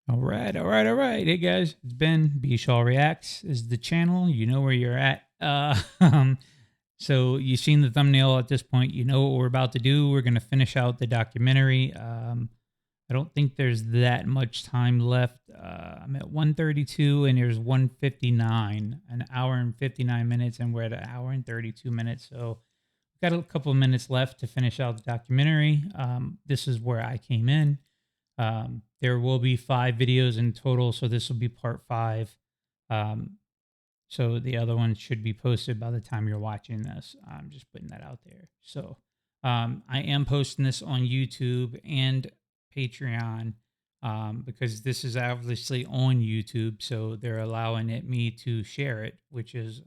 All right, all right, all right. Hey guys, it's Ben. B Shaw Reacts is the channel. You know where you're at. So you've seen the thumbnail at this point. You know what we're about to do. We're gonna finish out the documentary. I don't think there's that much time left. I'm at 132 and there's 159, an hour and 59 minutes, and we're at an hour and 32 minutes. So we've got a couple of minutes left to finish out the documentary. This is where I came in. There will be 5 videos in total, so this will be part 5. Um, so the other one should be posted by the time you're watching this. I'm just putting that out there. So I am posting this on YouTube and Patreon because this is obviously on YouTube, so they're allowing me to share it, which is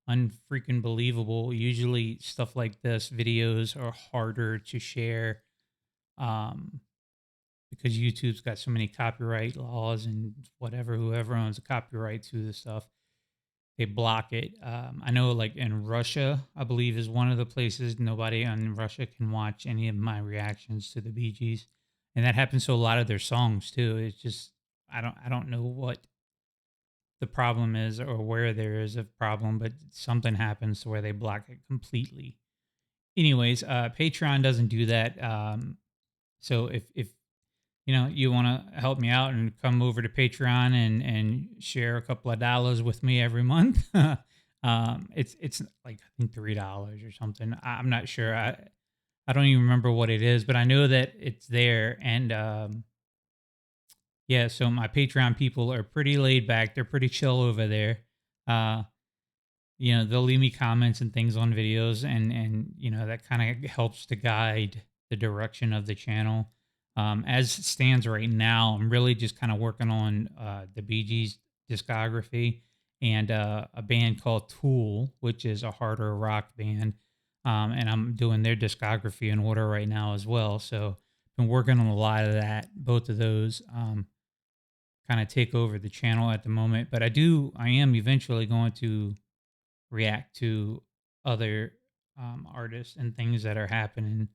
unfreaking believable. Usually, stuff like this, videos are harder to share. Um, because YouTube's got so many copyright laws and whatever, whoever owns the copyright to the stuff, they block it. I know, like in Russia, I believe is one of the places nobody in Russia can watch any of my reactions to the Bee Gees, and that happens to a lot of their songs too. It's just I don't know what the problem is or where there is a problem, but something happens to where they block it completely. Anyways, Patreon doesn't do that. So if you want to help me out and come over to Patreon and share a couple of dollars with me every month. It's like I think $3 or something. I'm not sure. I don't even remember what it is, but I know that it's there. And yeah, so my Patreon people are pretty laid back. They're pretty chill over there. Uh, they'll leave me comments and things on videos, and that kind of helps to guide the direction of the channel. As it stands right now, I'm really just kind of working on the Bee Gees discography and a band called Tool, which is a harder rock band. And I'm doing their discography in order right now as well. So been working on a lot of that, both of those. Kind of take over the channel at the moment, but I am eventually going to react to other artists and things that are happening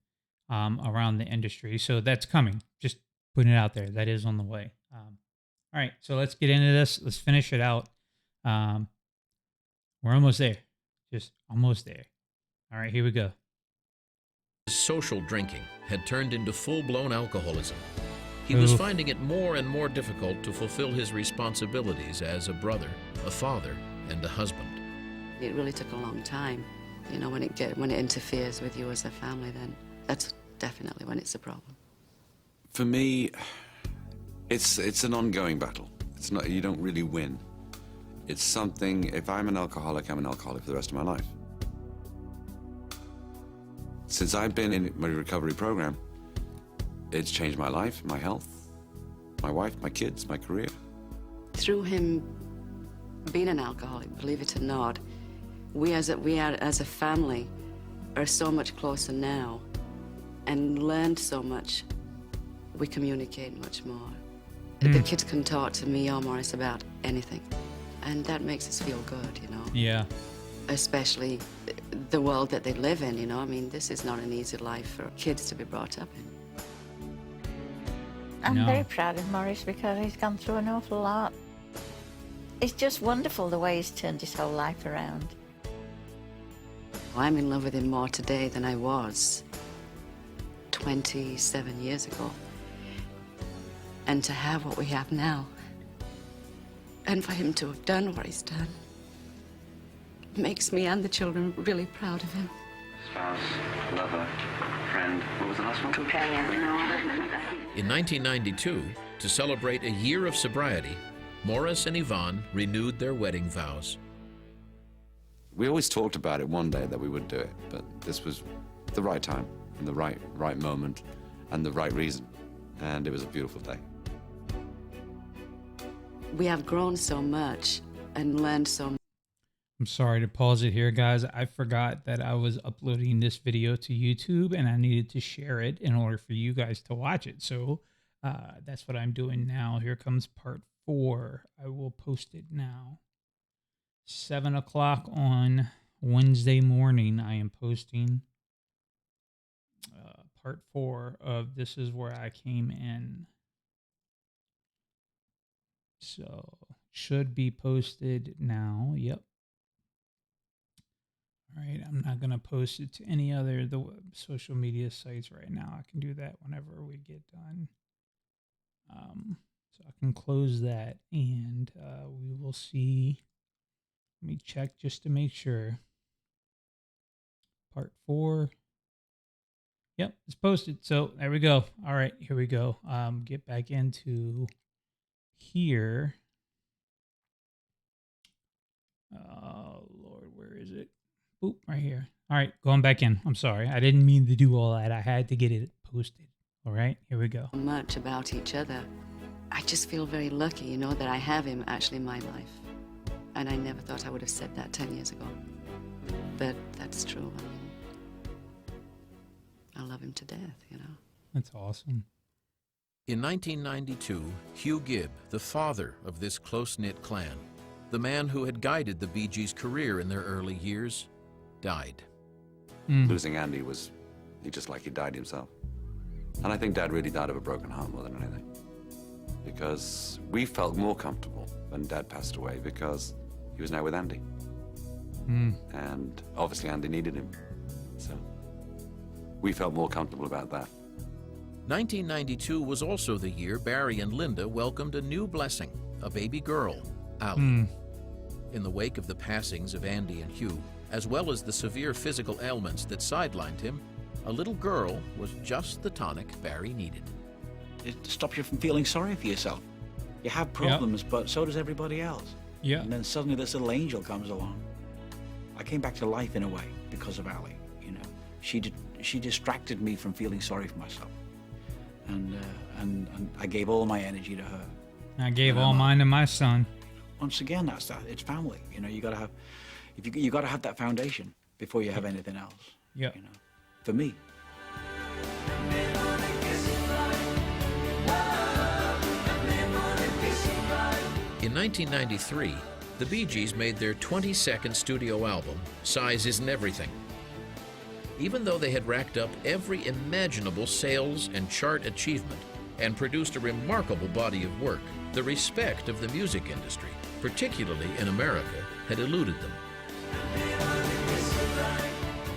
around the industry. So that's coming. Just putting it out there. That is on the way. All right, so let's get into this. Let's finish it out. Um, we're almost there. Just almost there. All right, here we go. Social drinking had turned into full-blown alcoholism. He was Oof. finding it more and more difficult to fulfill his responsibilities as a brother, a father, and a husband. It really took a long time. When it interferes with you as a family, then that's definitely when it's a problem. For me, it's an ongoing battle. It's not, you don't really win. It's something, if I'm an alcoholic, I'm an alcoholic for the rest of my life. Since I've been in my recovery program, it's changed my life, my health, my wife, my kids, my career. Through him being an alcoholic, believe it or not, we as a family are so much closer now and learned so much. We communicate much more. The kids can talk to me or Maurice about anything, and that makes us feel good, Yeah. Especially the world that they live in, I mean, this is not an easy life for kids to be brought up in. I'm No. very proud of Maurice because he's gone through an awful lot. It's just wonderful the way he's turned his whole life around. I'm in love with him more today than I was 27 years ago. And to have what we have now, and for him to have done what he's done, makes me and the children really proud of him. Spouse, lover, friend, what was the last one? Companion. In 1992, to celebrate a year of sobriety, Maurice and Yvonne renewed their wedding vows. We always talked about it one day that we would do it, but this was the right time, and the right moment, and the right reason. And it was a beautiful day. We have grown so much and learned so much. I'm sorry to pause it here, guys. I forgot that I was uploading this video to YouTube and I needed to share it in order for you guys to watch it. So that's what I'm doing now. Here comes part 4. I will post it now. 7 o'clock on Wednesday morning, I am posting part 4 of This Is Where I Came In. So should be posted now. Yep. All right. I'm not going to post it to any other the social media sites right now. I can do that whenever we get done. So I can close that, and we will see. Let me check just to make sure. Part 4. Yep, it's posted. So there we go. All right, here we go. Get back into here. Oh, Lord, where is it? Boop, right here. All right, going back in. I'm sorry. I didn't mean to do all that. I had to get it posted. All right, here we go. Much about each other. I just feel very lucky, you know, that I have him actually in my life. And I never thought I would have said that 10 years ago. But that's true. I mean, I love him to death, you know. That's awesome. In 1992, Hugh Gibb, the father of this close-knit clan, the man who had guided the Bee Gees' career in their early years, died. Losing Andy was, he died himself. And I think Dad really died of a broken heart more than anything. Because we felt more comfortable when Dad passed away because he was now with Andy. And obviously Andy needed him. So we felt more comfortable about that. 1992 was also the year Barry and Linda welcomed a new blessing, a baby girl, Allie. In the wake of the passings of Andy and Hugh, as well as the severe physical ailments that sidelined him, a little girl was just the tonic Barry needed. It stops you from feeling sorry for yourself. You have problems, but so does everybody else. Yeah. And then suddenly this little angel comes along. I came back to life in a way because of Allie, you know. She distracted me from feeling sorry for myself. And I gave all my energy to her. I gave all mine to my son. Once again, that's that. It's family. You know, you gotta have that foundation before you have anything else. Yeah. You know, for me. In 1993, the Bee Gees made their 22nd studio album, Size Isn't Everything. Even though they had racked up every imaginable sales and chart achievement and produced a remarkable body of work, the respect of the music industry, particularly in America, had eluded them.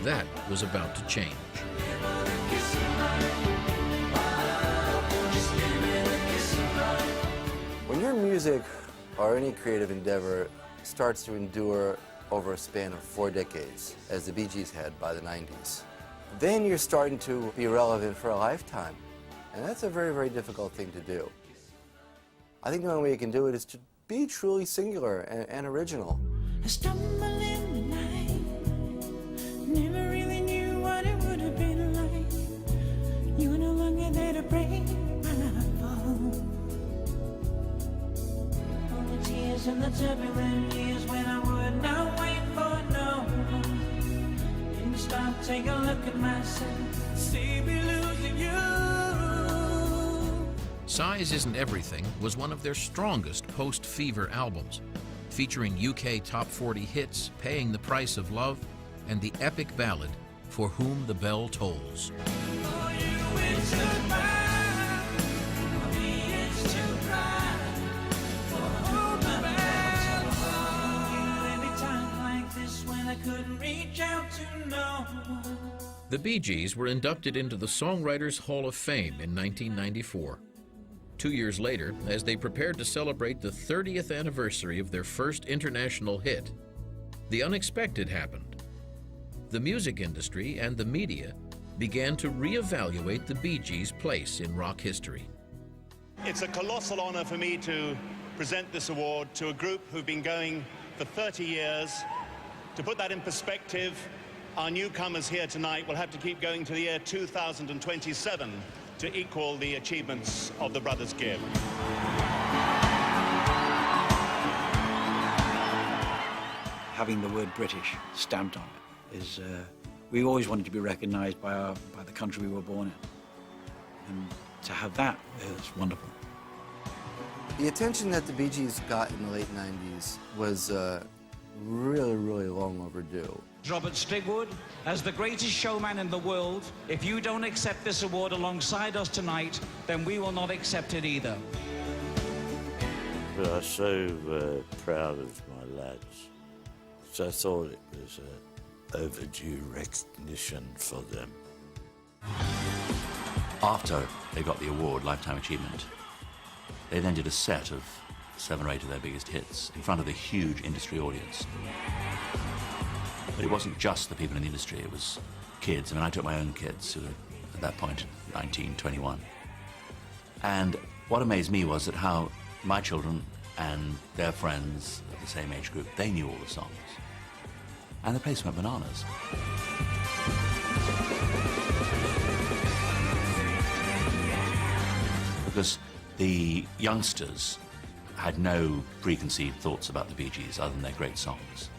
That was about to change. When your music or any creative endeavor starts to endure over a span of 4 decades, as the Bee Gees had by the 90s, then you're starting to be relevant for a lifetime. And that's a very, very difficult thing to do. I think the only way you can do it is to be truly singular and original. I stumble in the night, never really knew what it would have been like. You were no longer there to break my fall. All the tears and the turbulent years when I would not wait for no one. Didn't stop, take a look at myself, see me losing you. Size Isn't Everything was one of their strongest post-Fever albums, featuring UK top 40 hits, Paying the Price of Love, and the epic ballad, For Whom the Bell Tolls. The Bee Gees were inducted into the Songwriters Hall of Fame in 1994. 2 years later, as they prepared to celebrate the 30th anniversary of their first international hit, the unexpected happened. The music industry and the media began to reevaluate the Bee Gees' place in rock history. It's a colossal honor for me to present this award to a group who've been going for 30 years. To put that in perspective, our newcomers here tonight will have to keep going to the year 2027 to equal the achievements of the brothers Gibb. Having the word British stamped on it is, we always wanted to be recognized by the country we were born in. And to have that is wonderful. The attention that the Bee Gees got in the late 90s was really, really long overdue. Robert Stigwood, as the greatest showman in the world, if you don't accept this award alongside us tonight, then we will not accept it either. But I was so proud of my lads. So I thought it was overdue recognition for them. After they got the award, Lifetime Achievement, they then did a set of 7 or 8 of their biggest hits in front of a huge industry audience. But it wasn't just the people in the industry, it was kids. I mean, I took my own kids, who were at that point 19, 21. And what amazed me was that how my children and their friends of the same age group, they knew all the songs. And the place went bananas. Because the youngsters had no preconceived thoughts about the Bee Gees other than their great songs.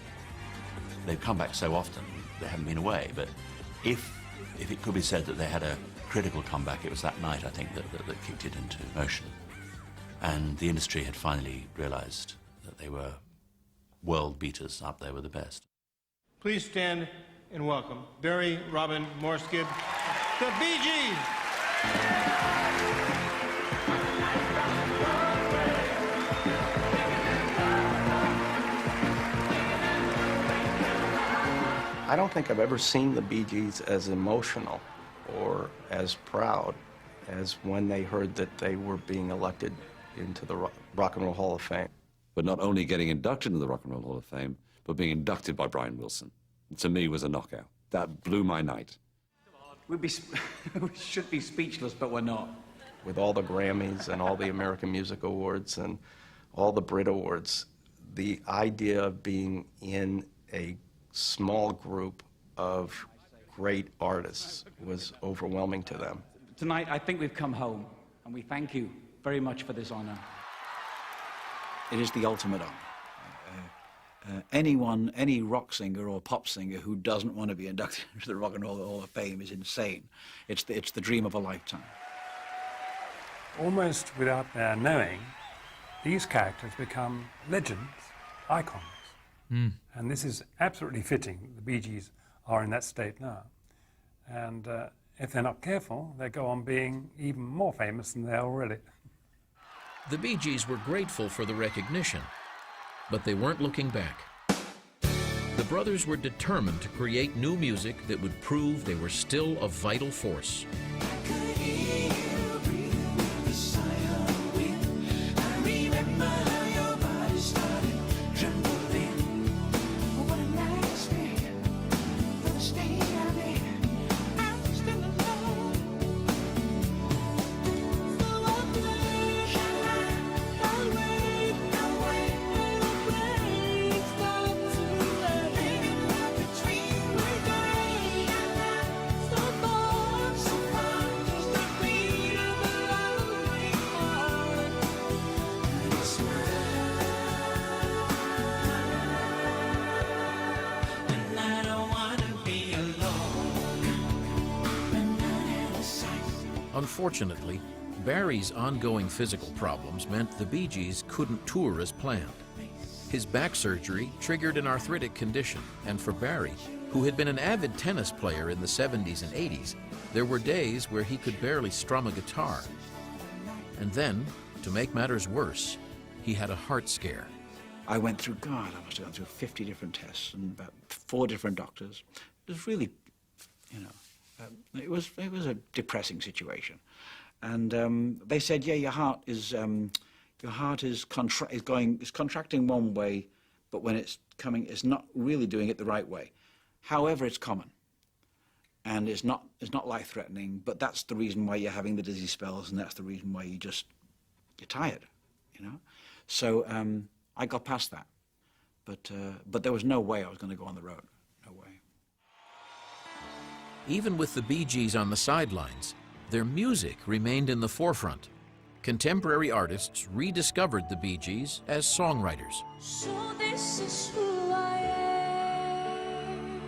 They've come back so often, they haven't been away, but if it could be said that they had a critical comeback, it was that night, I think, that kicked it into motion. And the industry had finally realized that they were world beaters up there with the best. Please stand and welcome Barry, Robin, Maurice, Gibb, the Bee Gees. I don't think I've ever seen the Bee Gees as emotional or as proud as when they heard that they were being elected into the Rock and Roll Hall of Fame. But not only getting inducted into the Rock and Roll Hall of Fame, but being inducted by Brian Wilson, to me, was a knockout. That blew my night. We should be speechless, but we're not. With all the Grammys and all the American Music Awards and all the Brit Awards, the idea of being in a small group of great artists was overwhelming to them. Tonight, I think we've come home, and we thank you very much for this honor. It is the ultimate honor. Any rock singer or pop singer who doesn't want to be inducted into the Rock and Roll Hall of Fame is insane. It's the dream of a lifetime. Almost without their knowing, these characters become legends, icons. And this is absolutely fitting. The Bee Gees are in that state now. And if they're not careful, they go on being even more famous than they are already. The Bee Gees were grateful for the recognition, but they weren't looking back. The brothers were determined to create new music that would prove they were still a vital force. Unfortunately, Barry's ongoing physical problems meant the Bee Gees couldn't tour as planned. His back surgery triggered an arthritic condition, and for Barry, who had been an avid tennis player in the 70s and 80s, there were days where he could barely strum a guitar. And then, to make matters worse, he had a heart scare. I went through, I must have gone through 50 different tests and about 4 different doctors. It was really, it was a depressing situation. And they said, yeah, your heart is contracting one way, but when it's coming, it's not really doing it the right way. However, it's common, and it's not life-threatening. But that's the reason why you're having the dizzy spells, and that's the reason why you're tired, So I got past that, but there was no way I was going to go on the road. No way. Even with the Bee Gees on the sidelines, their music remained in the forefront. Contemporary artists rediscovered the Bee Gees as songwriters. So this is who I am,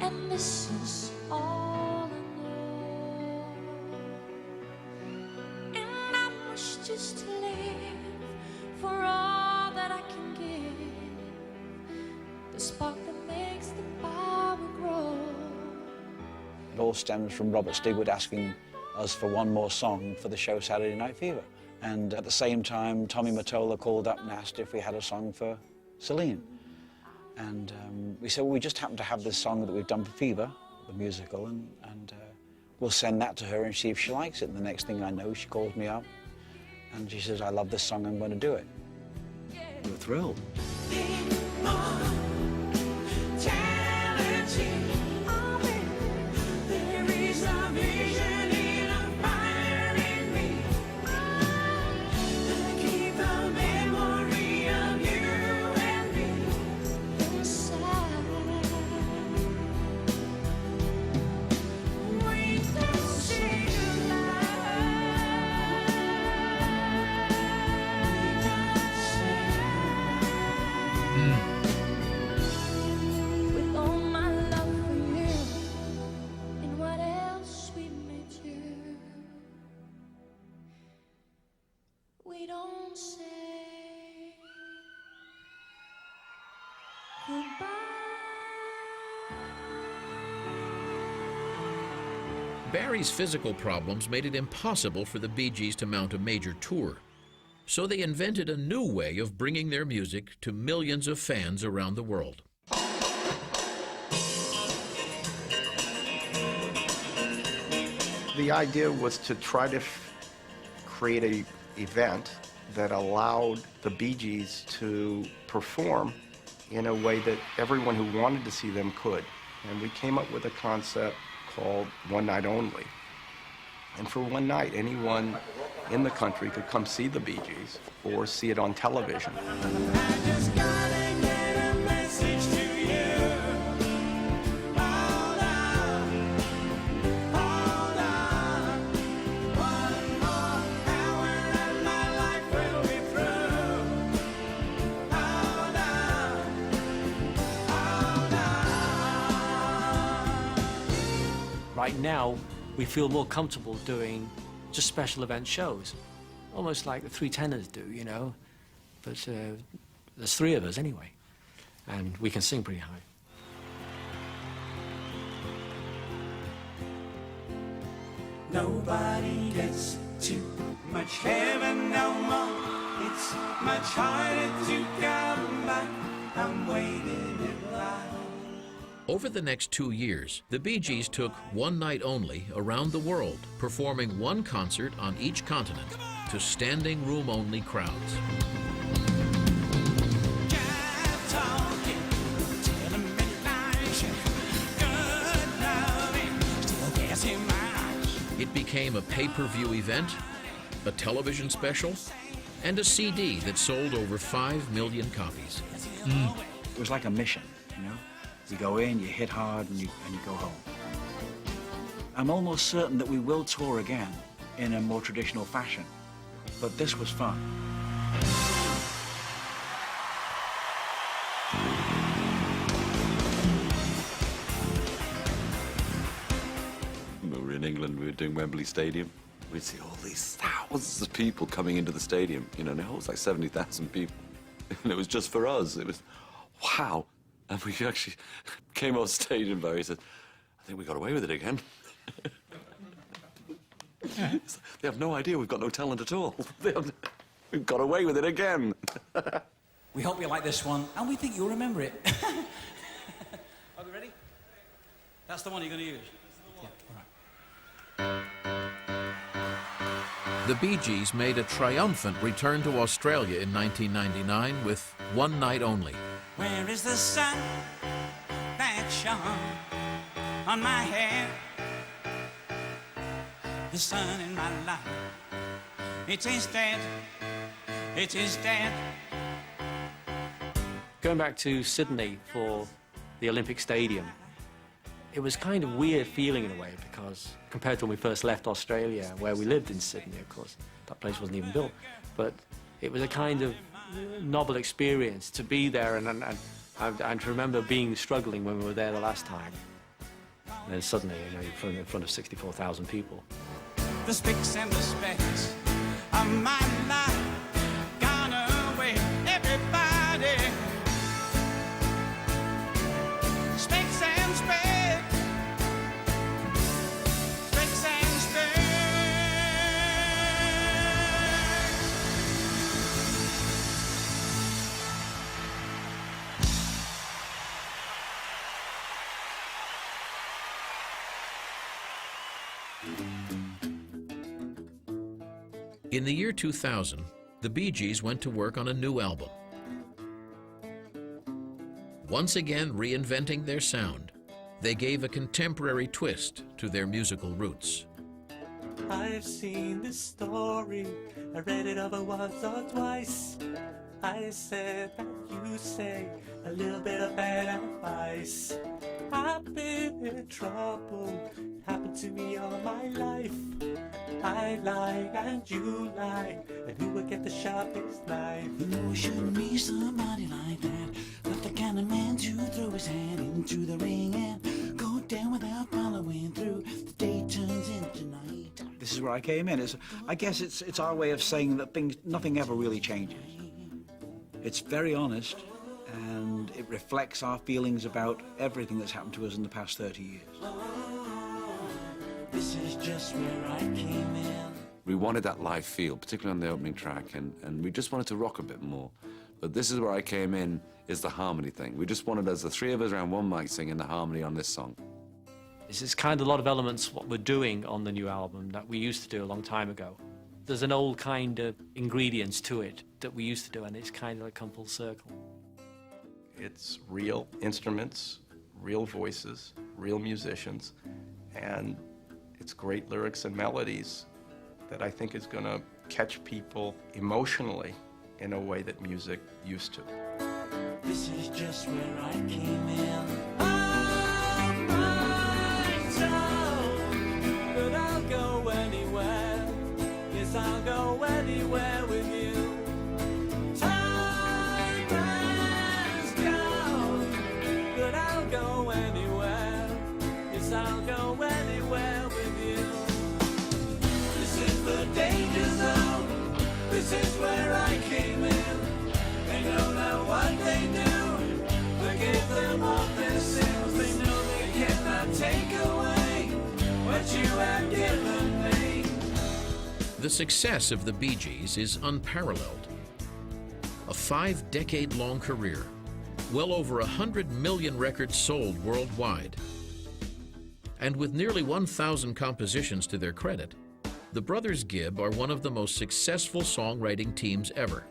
and this is all I know, and I wish just to live for all that I can give, the spark that makes the power grow. It all stems from Robert Stigwood asking us for one more song for the show Saturday Night Fever. And at the same time, Tommy Mottola called up and asked if we had a song for Celine. And we said, well, we just happen to have this song that we've done for Fever, the musical, and we'll send that to her and see if she likes it. And the next thing I know, she calls me up and she says, I love this song, I'm going to do it. We were thrilled. Barry's physical problems made it impossible for the Bee Gees to mount a major tour. So they invented a new way of bringing their music to millions of fans around the world. The idea was to try to create an event that allowed the Bee Gees to perform in a way that everyone who wanted to see them could. And we came up with a concept called One Night Only. And for one night, anyone in the country could come see the Bee Gees or see it on television. Right now, we feel more comfortable doing just special event shows, almost like the Three Tenors do, you know. But there's three of us anyway, and we can sing pretty high. Nobody gets too much heaven no more. It's much harder to come back. I'm waiting in line. Over the next 2 years, the Bee Gees took One Night Only around the world, performing one concert on each continent to standing room only crowds. It became a pay-per-view event, a television special, and a CD that sold over 5 million copies. It was like a mission, you know? You go in, you hit hard, and you go home. I'm almost certain that we will tour again in a more traditional fashion, but this was fun. When we were in England, we were doing Wembley Stadium. We'd see all these thousands of people coming into the stadium. You know, now it was like 70,000 people. And it was just for us. It was, wow. And we actually came off stage and Barry said, I think we got away with it again. They have no idea we've got no talent at all. We've got away with it again. We hope you like this one, and we think you'll remember it. Are we ready? That's the one you're going to use? Yeah, all right. The Bee Gees made a triumphant return to Australia in 1999 with One Night Only. Where is the sun that shone on my head? The sun in my life, it is dead, it is dead. Going back to Sydney for the Olympic Stadium, it was kind of weird feeling in a way, because compared to when we first left Australia, where we lived in Sydney, of course, that place wasn't even built, but it was a kind of novel experience to be there, and to remember struggling when we were there the last time. And then suddenly, you know, you're in front of 64,000 people. The spicks and the specks of my life gone away, everybody. Spicks and specks, spicks and specks. In the year 2000, the Bee Gees went to work on a new album. Once again reinventing their sound, they gave a contemporary twist to their musical roots. I've seen this story, I read it over once or twice. I said that you say a little bit of bad advice. I've been in trouble, happened to me all my life. I lie and you lie, and who will get the sharpest knife? You know, you shouldn't be somebody like that, but the kind of man to throw his hand into the ring and go down without following through. The day turns into night. This is where I came in. I guess it's our way of saying that nothing ever really changes. It's very honest, and it reflects our feelings about everything that's happened to us in the past 30 years. This is just where I came in. We wanted that live feel, particularly on the opening track, and we just wanted to rock a bit more. But This Is Where I Came In is the harmony thing. We just wanted, as the three of us around one mic, singing the harmony on this song. This is kind of a lot of elements what we're doing on the new album that we used to do a long time ago. There's an old kind of ingredients to it that we used to do, and it's kind of like come full circle. It's real instruments, real voices, real musicians, and it's great lyrics and melodies that I think is going to catch people emotionally in a way that music used to. This is just where I came in. On my own, but I'll go anywhere. Yes, I'll go anywhere with you. Time has gone, but I'll go anywhere. Yes, I'll go anywhere with you. This is the danger zone. This is where I came in. They don't know what they do. Forgive them of their sins. They know they cannot take away what you have given me. The success of the Bee Gees is unparalleled. A 5-decade-long career, well over 100 million records sold worldwide. And with nearly 1,000 compositions to their credit, the brothers Gibb are one of the most successful songwriting teams ever.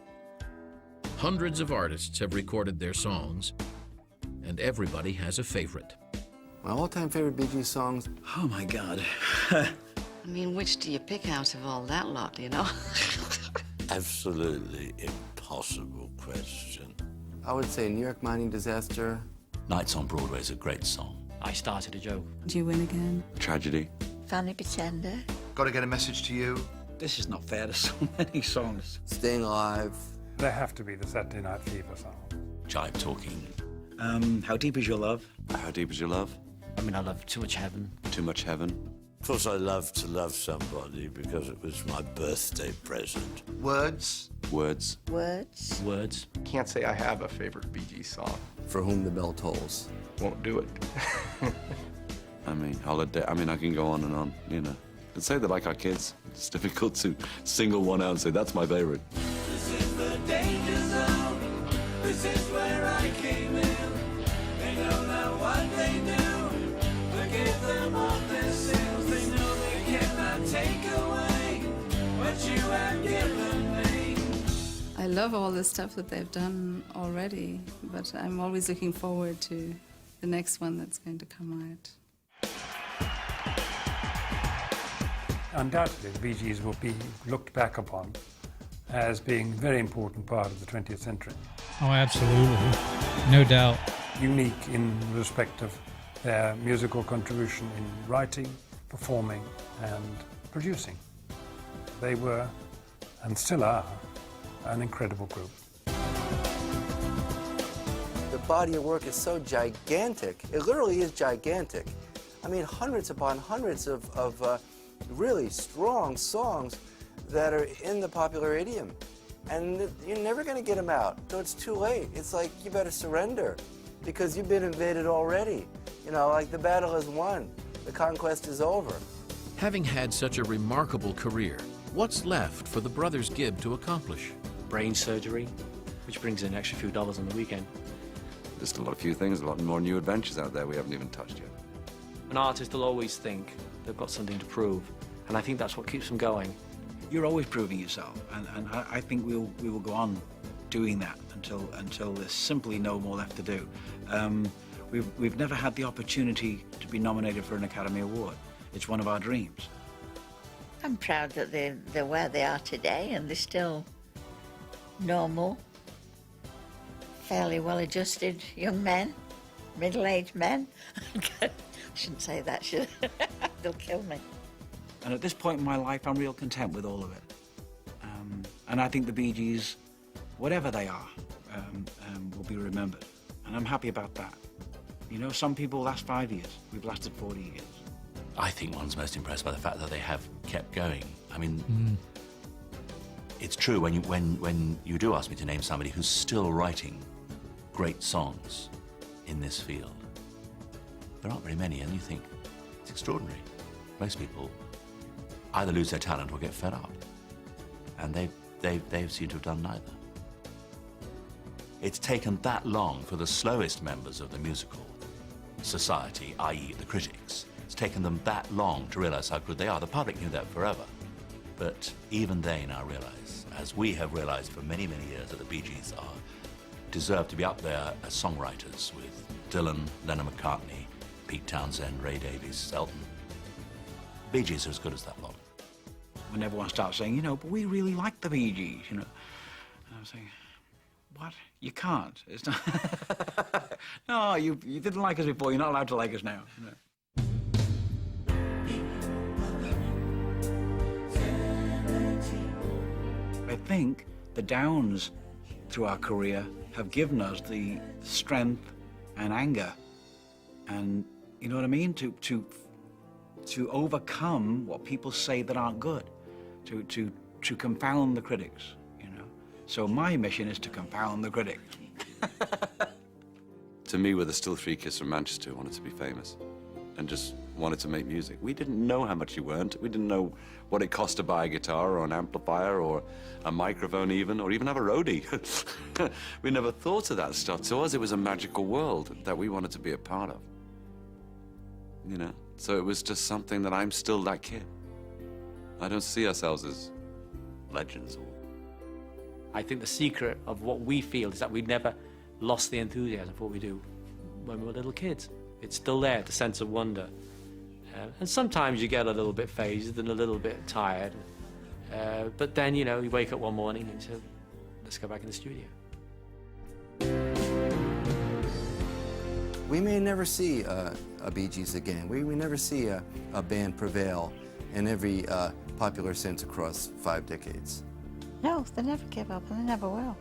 Hundreds of artists have recorded their songs, and everybody has a favorite. My all-time favorite Bee Gees songs? Oh, my God. I mean, which do you pick out of all that lot, you know? Absolutely impossible question. I would say New York Mining Disaster. Nights on Broadway is a great song. I started a joke. Do you win again? Tragedy. Funny Pretender. Got to get a message to you. This is not fair to so many songs. Staying Alive. They have to be the Saturday Night Fever song. Jive Talking. How Deep Is Your Love? How Deep Is Your Love? I mean, I love Too Much Heaven. Too Much Heaven. Of course, I love to love somebody because it was my birthday present. Words. Words. Words. Words. Can't say I have a favorite Bee Gees song. For Whom the Bell Tolls. Won't do it. I mean, Holiday. I mean, I can go on and on, you know. I'd say they're like our kids. It's difficult to single one out and say, that's my favorite. This is the danger zone. This is where I came in. They don't know what they do. Forgive them of their sins. They know they cannot take away what you have given me. I love all the stuff that they've done already, but I'm always looking forward to the next one that's going to come out. Undoubtedly, the Bee Gees will be looked back upon as being a very important part of the 20th century. Oh, absolutely. No doubt. Unique in respect of their musical contribution in writing, performing, and producing. They were, and still are, an incredible group. The body of work is so gigantic. It literally is gigantic. I mean, hundreds upon hundreds of really strong songs that are in the popular idiom. And you're never going to get them out, so it's too late. It's like, you better surrender, because you've been invaded already. You know, like the battle is won, the conquest is over. Having had such a remarkable career, what's left for the brothers Gibb to accomplish? Brain surgery, which brings in an extra few dollars on the weekend. Just a few things, a lot more new adventures out there we haven't even touched yet. An artist will always think they've got something to prove, and I think that's what keeps them going. you're always proving yourself, and I think we will go on doing that until there's simply no more left to do. We've never had the opportunity to be nominated for an Academy Award. It's one of our dreams. I'm proud that they're where they are today, and they're still normal, fairly well-adjusted young men, middle-aged men. I shouldn't say that, should I? They'll kill me. And at this point in my life, I'm real content with all of it. And I think the Bee Gees, whatever they are, will be remembered. And I'm happy about that. You know, some people last 5 years. We've lasted 40 years. I think one's most impressed by the fact that they have kept going. I mean, it's true when you do ask me to name somebody who's still writing great songs in this field. There aren't very many, and you think, it's extraordinary. Most people either lose their talent or get fed up. And they seem to have done neither. It's taken that long for the slowest members of the musical society, i.e. the critics. It's taken them that long to realize how good they are. The public knew that forever. But even they now realize, as we have realized for many, many years, that the Bee Gees deserve to be up there as songwriters with Dylan, Lennon-McCartney, Pete Townsend, Ray Davies, Elton. Bee Gees are as good as that lot. When everyone starts saying, you know, but we really like the Bee Gees, you know. And I was saying, what? You can't. It's not. No, you didn't like us before. You're not allowed to like us now. You know? I think the downs through our career have given us the strength and anger, and you know what I mean, to overcome what people say that aren't good, to confound the critics, you know. So my mission is to confound the critics. To me, we're the Still Three Kids from Manchester who wanted to be famous and just wanted to make music. We didn't know how much you earned. We didn't know what it cost to buy a guitar or an amplifier or a microphone even, or even have a roadie. We never thought of that stuff. To us, it was a magical world that we wanted to be a part of. You know, so it was just something that I'm still that kid. I don't see ourselves as legends. I think the secret of what we feel is that we never lost the enthusiasm for what we do when we were little kids. It's still there, the sense of wonder. And sometimes you get a little bit phased and a little bit tired. But then, you know, you wake up one morning and say, let's go back in the studio. We may never see a Bee Gees again. We never see a band prevail in every popular sense across 5 decades. No, they never give up, and they never will.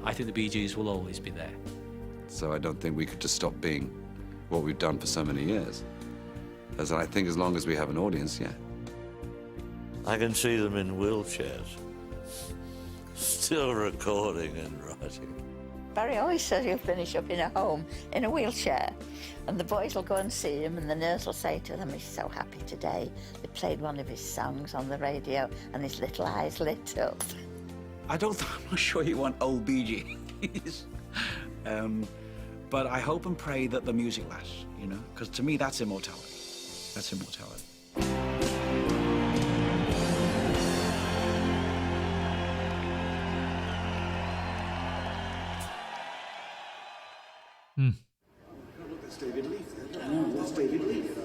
I think the Bee Gees will always be there. So I don't think we could just stop being what we've done for so many years. As I think as long as we have an audience, yeah. I can see them in wheelchairs, still recording and writing. Barry always says he'll finish up in a home in a wheelchair, and the boys will go and see him, and the nurse will say to them, he's so happy today. They played one of his songs on the radio, and his little eyes lit up. I'm not sure you want old Bee Gees. But I hope and pray that the music lasts, you know, because to me that's immortality. That's immortality. Look, that's David Leith. No, that's David Leith.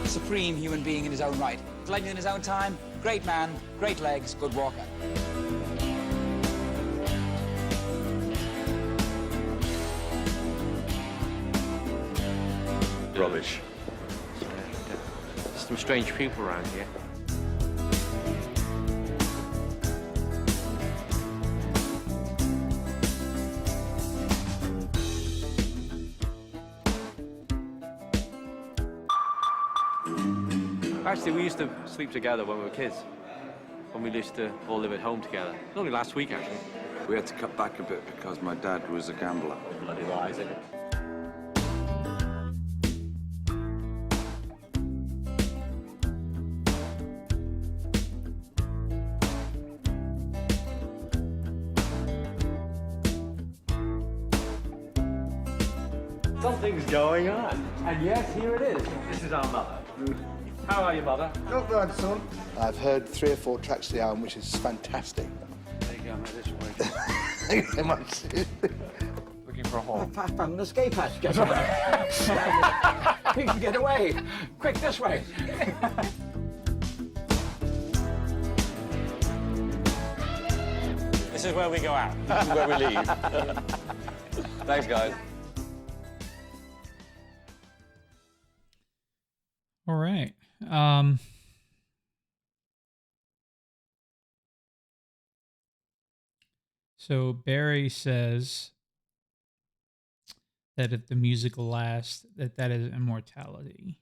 Supreme human being in his own right. Lightning in his own time. Great man, great legs, good walker. Rubbish. Some strange people around here. Actually, we used to sleep together when we were kids. When we used to all live at home together. It was only last week, actually. We had to cut back a bit because my dad was a gambler. Bloody lies, isn't it? Something's going on. And yes, here it is. This is our mother. How are you, mother? Not bad, son. I've heard 3 or 4 tracks of the album, which is fantastic. There you go, mate. This way. Thank you very much. Looking for a hole. I found an escape hatch. Get away. Quick, get away. Quick, this way. This is where we go out. This is where we leave. Thanks, guys. All right. So Barry says that if the music lasts, that is immortality.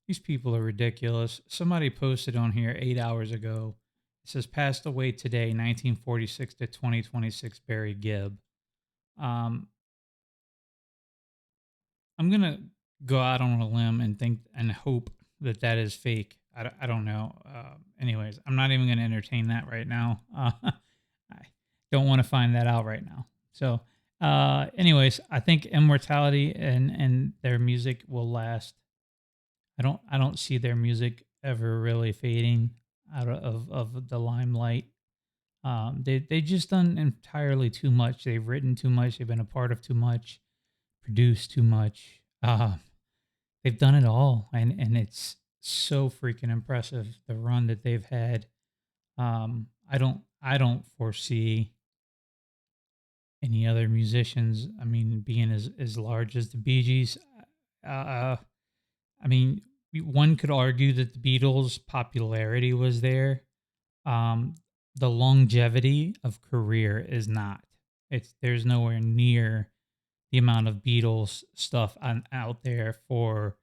These people are ridiculous. Somebody posted on here 8 hours ago. It says passed away today, 1946 to 2026, Barry Gibb. I'm gonna go out on a limb and think and hope that is fake. I don't know. Anyways, I'm not even gonna entertain that right now. I don't want to find that out right now. So, anyways, I think immortality and their music will last. I don't see their music ever really fading out of the limelight. They just done entirely too much. They've written too much. They've been a part of too much, produced too much. They've done it all, and it's so freaking impressive the run that they've had. I don't foresee any other musicians. I mean, being as large as the Bee Gees. I mean, one could argue that the Beatles' popularity was there. The longevity of career is not. There's nowhere near the amount of Beatles stuff out there for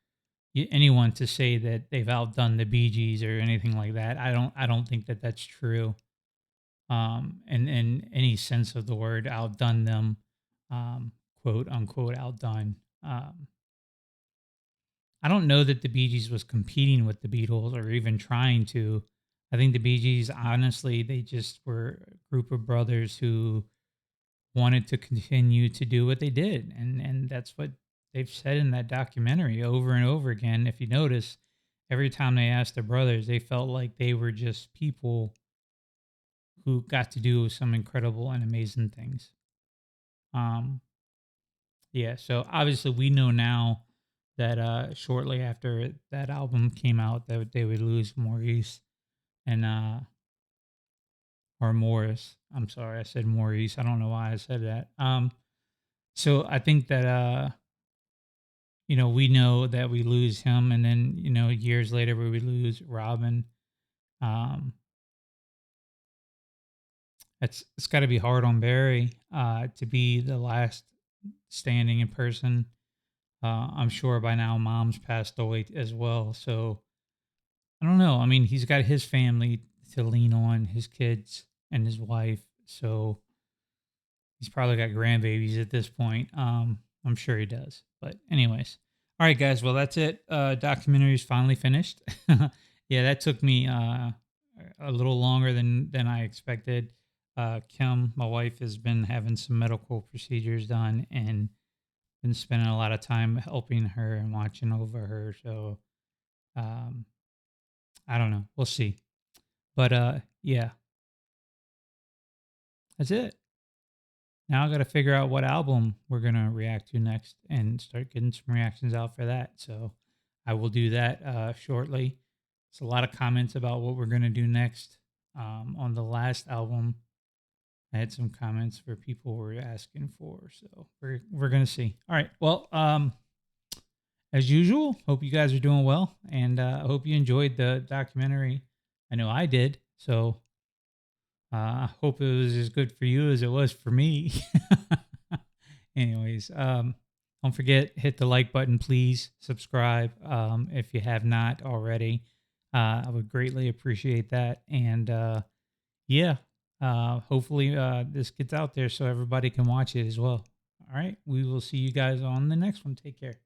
anyone to say that they've outdone the Bee Gees or anything like that. I don't think that that's true. In any sense of the word, outdone them, quote unquote outdone. I don't know that the Bee Gees was competing with the Beatles or even trying to. I think the Bee Gees, honestly, they just were a group of brothers who wanted to continue to do what they did. And that's what they've said in that documentary over and over again. If you notice, every time they asked their brothers, they felt like they were just people who got to do some incredible and amazing things. Yeah, so obviously we know now that shortly after that album came out that they would lose Maurice and or Morris. I'm sorry, I said Maurice. I don't know why I said that. So I think that we know that we lose him, and then years later we would lose Robin. It's got to be hard on Barry to be the last standing in person. I'm sure by now Mom's passed away as well, so I don't know. I mean, he's got his family to lean on, his kids and his wife, so he's probably got grandbabies at this point. I'm sure he does. But anyways, all right, guys. Well, that's it. Documentary is finally finished. Yeah, that took me a little longer than I expected. Kim, my wife, has been having some medical procedures done and been spending a lot of time helping her and watching over her. So I don't know. We'll see. But yeah, that's it. Now I got to figure out what album we're going to react to next and start getting some reactions out for that. So I will do that shortly. There's a lot of comments about what we're going to do next. On the last album, I had some comments where people were asking for. So we're going to see. All right. Well, as usual, hope you guys are doing well. And I hope you enjoyed the documentary. I know I did. So I hope it was as good for you as it was for me. Anyways, don't forget, hit the like button, please. Subscribe if you have not already. I would greatly appreciate that. And yeah, hopefully this gets out there so everybody can watch it as well. All right, we will see you guys on the next one. Take care.